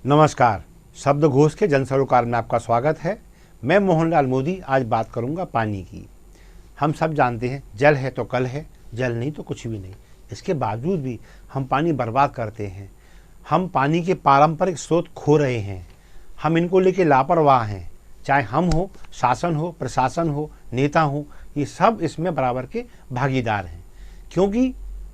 नमस्कार। शब्दघोष के जन सरोकार में आपका स्वागत है। मैं मोहनलाल मोदी आज बात करूंगा पानी की। हम सब जानते हैं जल है तो कल है, जल नहीं तो कुछ भी नहीं। इसके बावजूद भी हम पानी बर्बाद करते हैं। हम पानी के पारंपरिक स्रोत खो रहे हैं। हम इनको लेके लापरवाह हैं। चाहे हम हो, शासन हो, प्रशासन हो, नेता हो, ये सब इसमें बराबर के भागीदार हैं। क्योंकि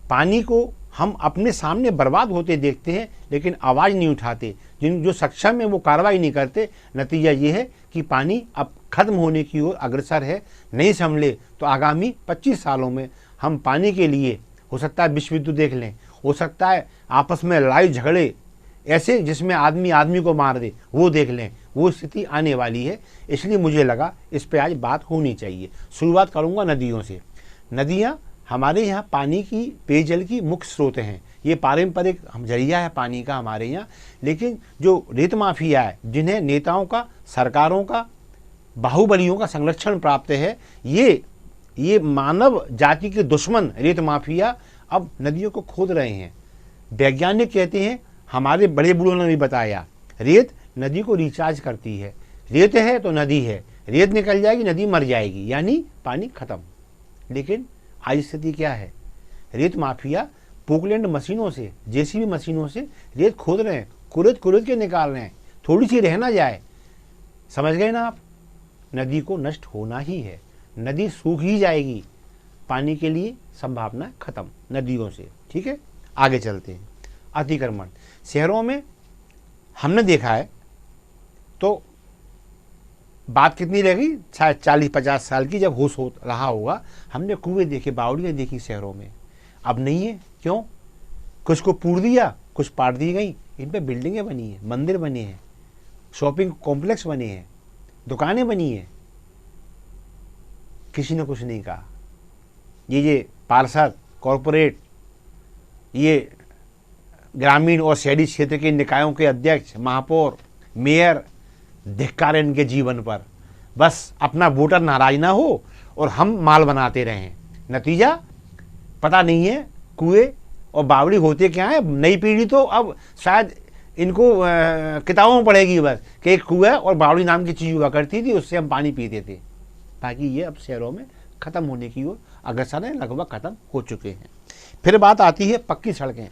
पानी को हम अपने सामने बर्बाद होते देखते हैं लेकिन आवाज़ नहीं उठाते। जो सक्षम है वो कार्रवाई नहीं करते। नतीजा ये है कि पानी अब खत्म होने की ओर अग्रसर है। नहीं संभले तो आगामी 25 सालों में हम पानी के लिए हो सकता है विश्व युद्ध देख लें, हो सकता है आपस में लड़ाई झगड़े ऐसे जिसमें आदमी आदमी को मार दे, वो देख लें। वो स्थिति आने वाली है। इसलिए मुझे लगा इस पे आज बात होनी चाहिए। शुरुआत करूँगा नदियों से। नदियाँ हमारे यहाँ पानी की, पेयजल की मुख्य स्रोत हैं। ये पारंपरिक जरिया है पानी का हमारे यहाँ। लेकिन जो रेत माफिया है, जिन्हें नेताओं का, सरकारों का, बाहुबलियों का संरक्षण प्राप्त है, ये मानव जाति के दुश्मन रेत माफिया अब नदियों को खोद रहे हैं। वैज्ञानिक कहते हैं, हमारे बड़े बूढ़ों ने भी बताया, रेत नदी को रिचार्ज करती है। रेत है तो नदी है, रेत निकल जाएगी नदी मर जाएगी, यानी पानी खत्म। लेकिन आज स्थिति क्या है? रेत माफिया पोकलैंड मशीनों से, जेसीबी मशीनों से रेत खोद रहे हैं, कुरेद के निकाल रहे हैं, थोड़ी सी रह ना जाए। समझ गए ना आप? नदी को नष्ट होना ही है। नदी सूख ही जाएगी। पानी के लिए संभावना खत्म नदियों से। ठीक है, आगे चलते हैं। अतिक्रमण शहरों में हमने देखा है तो बात कितनी रह गई, शायद 40-50 साल की, जब होश हो रहा होगा। हमने कुएं देखे, बावड़ियाँ देखी शहरों में। अब नहीं है। क्यों? कुछ को पूर दिया, कुछ पाट दी गई। इन पे बिल्डिंगें बनी हैं, मंदिर बने हैं, शॉपिंग कॉम्प्लेक्स बने हैं, दुकानें बनी हैं। किसी ने कुछ नहीं कहा। ये पार्षद, कॉरपोरेट, ये ग्रामीण और शहरी क्षेत्र के निकायों के अध्यक्ष, महापौर, मेयर, धिक्कार है इनके जीवन पर। बस अपना वोटर नाराज ना हो और हम माल बनाते रहें। नतीजा पता नहीं है कुएं और बावड़ी होते क्या है। नई पीढ़ी तो अब शायद इनको किताबों में पढ़ेगी बस कि एक कुएं और बावड़ी नाम की चीज़ हुआ करती थी, उससे हम पानी पीते थे। बाकी ये अब शहरों में ख़त्म होने की ओर अग्रसर है, लगभग ख़त्म हो चुके हैं। फिर बात आती है पक्की सड़कें।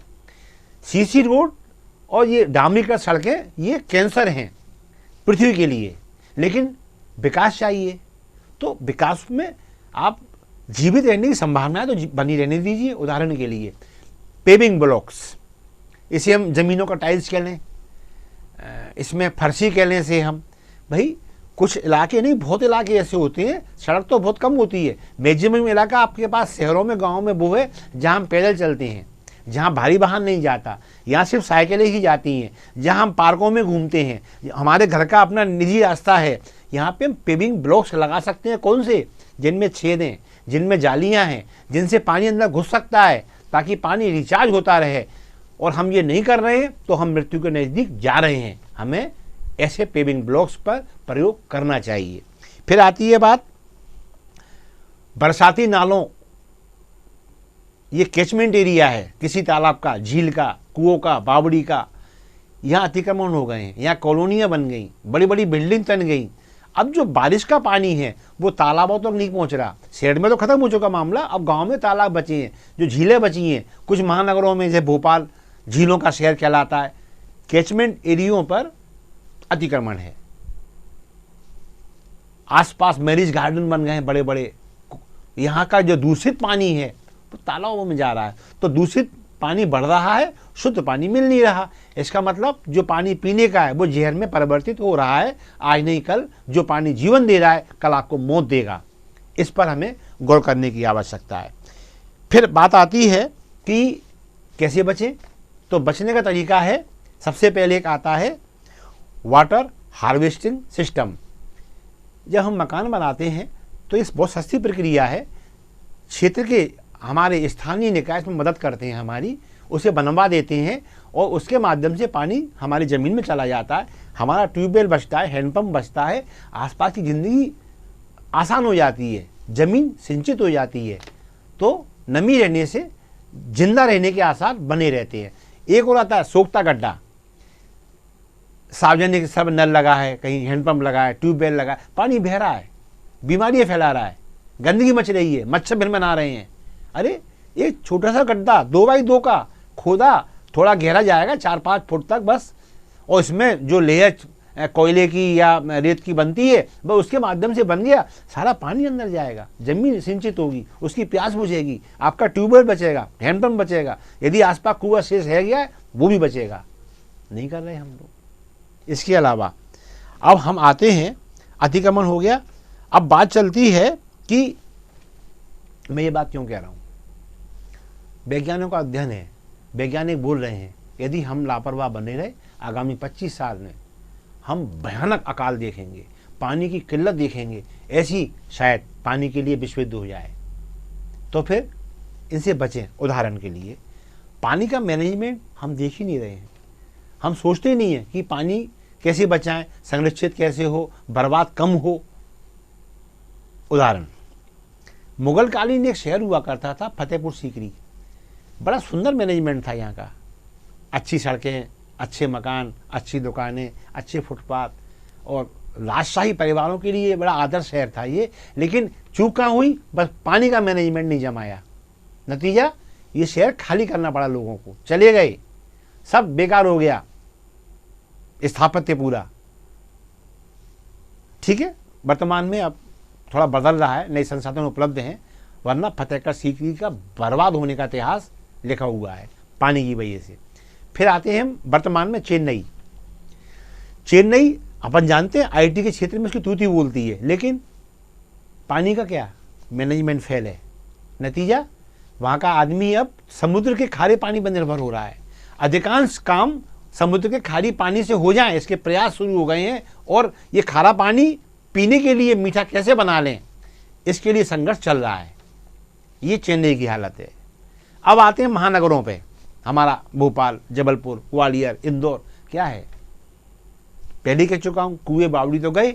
सीसी रोड और ये डामरीकृत सड़कें, ये कैंसर हैं पृथ्वी के लिए। लेकिन विकास चाहिए, तो विकास में आप जीवित रहने की संभावना है तो बनी रहने दीजिए। उदाहरण के लिए पेविंग ब्लॉक्स, इसे हम ज़मीनों का टाइल्स कह लें, इसमें फर्शी कह लें से हम। भाई कुछ इलाके नहीं, बहुत इलाके ऐसे होते हैं, सड़क तो बहुत कम होती है। मैक्सिमम इलाका आपके पास शहरों में, गाँव में वो है जहाँ हम पैदल चलते हैं, जहाँ भारी वाहन नहीं जाता, यहाँ सिर्फ साइकिलें ही जाती हैं, जहाँ हम पार्कों में घूमते हैं, हमारे घर का अपना निजी रास्ता है। यहाँ पे हम पेविंग ब्लॉक्स लगा सकते हैं। कौन से? जिनमें छेद हैं, जिनमें जालियाँ हैं, जिनसे पानी अंदर घुस सकता है, ताकि पानी रिचार्ज होता रहे। और हम ये नहीं कर रहे हैं तो हम मृत्यु के नज़दीक जा रहे हैं। हमें ऐसे पेविंग ब्लॉक्स पर प्रयोग करना चाहिए। फिर आती है बात बरसाती नालों। ये कैचमेंट एरिया है किसी तालाब का, झील का, कुओं का, बावड़ी का। यहाँ अतिक्रमण हो गए हैं, यहाँ कॉलोनियाँ बन गई, बड़ी बड़ी बिल्डिंग बन गई। अब जो बारिश का पानी है वो तालाबों तक नहीं पहुँच रहा। शहर में तो खत्म हो चुका मामला, अब गांव में तालाब बचे हैं, जो झीलें बची हैं। कुछ महानगरों में, जैसे भोपाल झीलों का शहर कहलाता है, कैचमेंट एरियो पर अतिक्रमण है। आसपास मैरिज गार्डन बन गए हैं बड़े बड़े। यहाँ का जो दूषित पानी है वो तालाबों में जा रहा है, तो दूषित पानी बढ़ रहा है, शुद्ध पानी मिल नहीं रहा। इसका मतलब जो पानी पीने का है वो जहर में परिवर्तित हो रहा है। आज नहीं कल जो पानी जीवन दे रहा है, कल आपको मौत देगा। इस पर हमें गौर करने की आवश्यकता है। फिर बात आती है कि कैसे बचें। तो बचने का तरीका है, सबसे पहले एक आता है वाटर हार्वेस्टिंग सिस्टम। जब हम मकान बनाते हैं तो इस बहुत सस्ती प्रक्रिया है। क्षेत्र के हमारे स्थानीय निकाय इसमें मदद करते हैं हमारी, उसे बनवा देते हैं और उसके माध्यम से पानी हमारी ज़मीन में चला जाता है। हमारा ट्यूबवेल बचता है, हैंडपम्प बचता है, आसपास की ज़िंदगी आसान हो जाती है, ज़मीन सिंचित हो जाती है। तो नमी रहने से जिंदा रहने के आसार बने रहते हैं। एक और आता है सोखता गड्ढा। सार्वजनिक सब नल लगा है, कहीं हैंडपंप लगा है, ट्यूबवेल लगा है, पानी बह रहा है, बीमारियाँ फैला रहा है, गंदगी मच रही है, मच्छर भिन आ रहे हैं। अरे एक छोटा सा गड्ढा 2x2 का खोदा, थोड़ा गहरा जाएगा 4-5 फुट तक बस, और इसमें जो लेयर कोयले की या रेत की बनती है वह उसके माध्यम से बन गया, सारा पानी अंदर जाएगा, जमीन सिंचित होगी, उसकी प्यास बुझेगी, आपका ट्यूबवेल बचेगा, हैंडपंप बचेगा, यदि आसपास कुआं शेष रह गया है वो भी बचेगा। नहीं कर रहे हम लोग। इसके अलावा अब हम आते हैं, अतिक्रमण हो गया, अब बात चलती है कि मैं ये बात क्यों कह रहा हूँ। वैज्ञानिकों का अध्ययन है, वैज्ञानिक बोल रहे हैं यदि हम लापरवाह बने रहे आगामी 25 साल में हम भयानक अकाल देखेंगे, पानी की किल्लत देखेंगे, ऐसी शायद पानी के लिए विश्व युद्ध हो जाए। तो फिर इनसे बचें। उदाहरण के लिए पानी का मैनेजमेंट हम देख ही नहीं रहे हैं, हम सोचते नहीं हैं कि पानी कैसे बचाएं, संरक्षित कैसे हो, बर्बाद कम हो। उदाहरण, मुगल कालीन एक शहर हुआ करता था फतेहपुर सीकरी, बड़ा सुंदर मैनेजमेंट था यहाँ का, अच्छी सड़कें, अच्छे मकान, अच्छी दुकानें, अच्छे फुटपाथ, और राजशाही परिवारों के लिए बड़ा आदर्श शहर था ये। लेकिन चूक कहाँ हुई, बस पानी का मैनेजमेंट नहीं जमाया, नतीजा ये शहर खाली करना पड़ा, लोगों को चले गए, सब बेकार हो गया, स्थापत्य पूरा। ठीक है, वर्तमान में अब थोड़ा बदल रहा है, नए संसाधन उपलब्ध हैं, वरना फतेहगढ़ सीकरी का बर्बाद होने का इतिहास लिखा हुआ है पानी की वजह से। फिर आते हैं हम वर्तमान में चेन्नई। चेन्नई अपन जानते हैं आईटी के क्षेत्र में उसकी तूती बोलती है, लेकिन पानी का क्या मैनेजमेंट फेल है। नतीजा वहाँ का आदमी अब समुद्र के खारे पानी पर निर्भर हो रहा है, अधिकांश काम समुद्र के खारी पानी से हो जाएं इसके प्रयास शुरू हो गए हैं, और ये खारा पानी पीने के लिए मीठा कैसे बना लें इसके लिए संघर्ष चल रहा है। ये चेन्नई की हालत है। अब आते हैं महानगरों पे, हमारा भोपाल, जबलपुर, ग्वालियर, इंदौर, क्या है, पहले कह चुका हूँ, कुएं बावड़ी तो गए,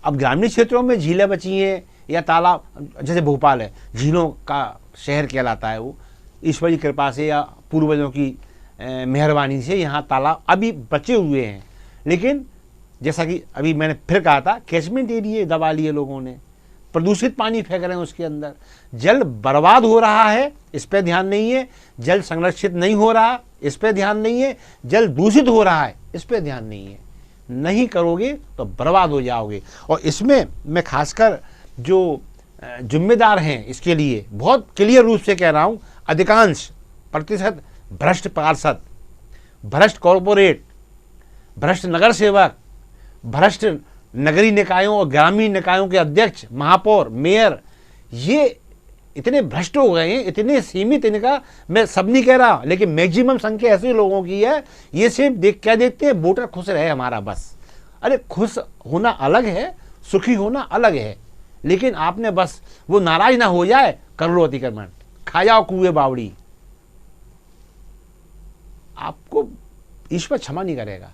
अब ग्रामीण क्षेत्रों में झीलें बची हैं या तालाब, जैसे भोपाल है झीलों का शहर कहलाता है, वो ईश्वर की कृपा से या पूर्वजों की मेहरबानी से यहाँ तालाब अभी बचे हुए हैं। लेकिन जैसा कि अभी मैंने फिर कहा था, कैचमेंट एरिया दबा लिए लोगों ने, प्रदूषित पानी फेंक रहे हैं उसके अंदर, जल बर्बाद हो रहा है, इस पर ध्यान नहीं है, जल संरक्षित नहीं हो रहा, इस पर ध्यान नहीं है, जल दूषित हो रहा है, इस पर ध्यान नहीं है। नहीं करोगे तो बर्बाद हो जाओगे। और इसमें मैं खासकर जो जिम्मेदार हैं इसके लिए बहुत क्लियर रूप से कह रहा हूँ, अधिकांश प्रतिशत भ्रष्ट पार्षद, भ्रष्ट कॉरपोरेट, भ्रष्ट नगर सेवक, भ्रष्ट नगरीय निकायों और ग्रामीण निकायों के अध्यक्ष, महापौर, मेयर, ये इतने भ्रष्ट हो गए हैं, इतने सीमित, इनका मैं सब नहीं कह रहा, लेकिन मैक्सिमम संख्या ऐसे लोगों की है, ये सिर्फ क्या देखते हैं, वोटर खुश रहे हमारा बस। अरे खुश होना अलग है, सुखी होना अलग है, लेकिन आपने बस वो नाराज ना हो जाए, कर लो अतिक्रमण, खा जाओ कुएं बावड़ी, आपको ईश्वर क्षमा नहीं करेगा।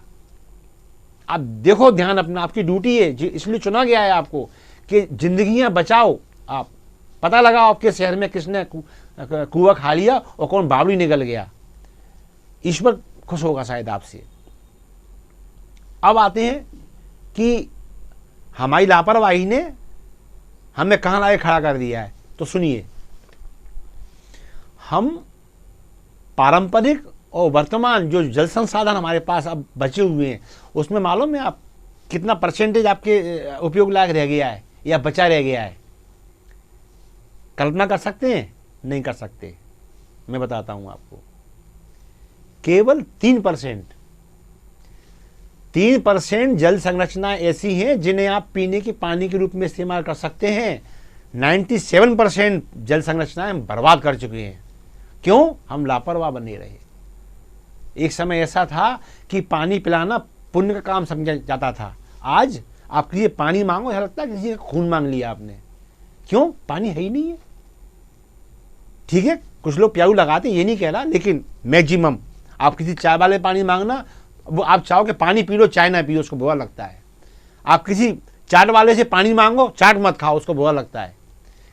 आप देखो ध्यान अपना, आपकी ड्यूटी है, इसलिए चुना गया है आपको कि जिंदगियां बचाओ। आप पता लगाओ आपके शहर में किसने कुआं खा लिया और कौन बावड़ी निकल गया, ईश्वर खुश होगा शायद आपसे। अब आते हैं कि हमारी लापरवाही ने हमें कहां लाके खड़ा कर दिया है। तो सुनिए, हम पारंपरिक और वर्तमान जो जल संसाधन हमारे पास अब बचे हुए हैं, उसमें मालूम है आप कितना परसेंटेज आपके उपयोग लायक रह गया है या बचा रह गया है? कल्पना कर सकते हैं? नहीं कर सकते। मैं बताता हूं आपको, केवल 3% जल संरचना ऐसी हैं जिन्हें आप पीने के पानी के रूप में इस्तेमाल कर सकते हैं। 97% जल संरचनाएं हम बर्बाद कर चुके हैं। क्यों? हम लापरवाह बने रहे। एक समय ऐसा था कि पानी पिलाना पुण्य का काम समझा जाता था। आज आप किसी पानी मांगो, ऐसा लगता है किसी का खून मांग लिया आपने। क्यों? पानी है ही नहीं है। ठीक है, कुछ लोग प्याऊ लगाते, ये नहीं कह रहा, लेकिन मैक्सिमम आप किसी चाय वाले पानी मांगना, वो आप चाहो कि पानी पी लो, चाय ना पियो, उसको बुरा लगता है। आप किसी चाट वाले से पानी मांगो, चाट मत खाओ, उसको बुरा लगता है।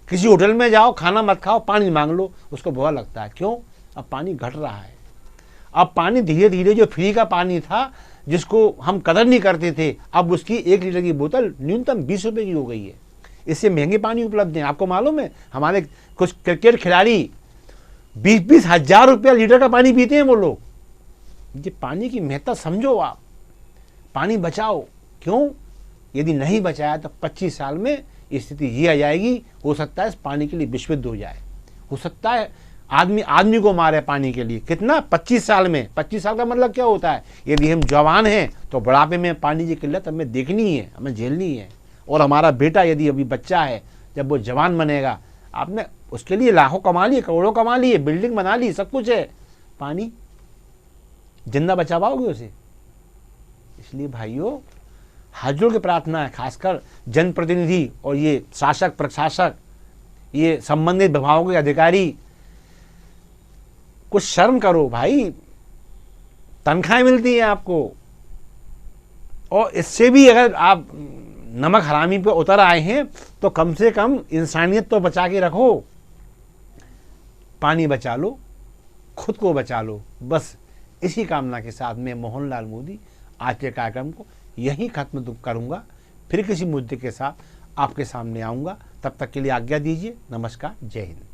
किसी होटल में जाओ, खाना मत खाओ, पानी मांग लो, उसको बुरा लगता है। क्यों? अब पानी घट रहा है। अब पानी धीरे धीरे जो फ्री का पानी था, जिसको हम कदर नहीं करते थे, अब उसकी 1 लीटर की बोतल न्यूनतम 20 रुपये की हो गई है। इससे महंगे पानी उपलब्ध हैं। आपको मालूम है हमारे कुछ क्रिकेट खिलाड़ी 20-20 हज़ार रुपया लीटर का पानी पीते हैं वो लोग। ये पानी की महत्ता समझो आप, पानी बचाओ। क्यों? यदि नहीं बचाया तो 25 साल में स्थिति ये आ जाएगी, हो सकता है इस पानी के लिए विश्व युद्ध हो जाए, हो सकता है आदमी को मारे पानी के लिए। कितना? 25 साल में। 25 साल का मतलब क्या होता है? यदि हम जवान हैं तो बुढ़ापे में पानी की किल्लत हमें देखनी है, हमें झेलनी है। और हमारा बेटा यदि अभी बच्चा है, जब वो जवान बनेगा, आपने उसके लिए लाखों कमा लिए, करोड़ों कमा लिए, बिल्डिंग बना ली, सब कुछ है, पानी जिंदा बचा पाओगे उसे? इसलिए भाइयों, हाथ जोड़ के प्रार्थना है, खासकर जनप्रतिनिधि और ये शासक प्रशासक, ये संबंधित विभागों के अधिकारी, कुछ शर्म करो भाई। तनख्वाहें मिलती हैं आपको, और इससे भी अगर आप नमक हरामी पे उतर आए हैं तो कम से कम इंसानियत तो बचा के रखो। पानी बचा लो, खुद को बचा लो। बस इसी कामना के साथ मैं मोहनलाल मोदी आज के कार्यक्रम को यहीं खत्म करूंगा। फिर किसी मुद्दे के साथ आपके सामने आऊंगा। तब तक के लिए आज्ञा दीजिए। नमस्कार, जय हिंद।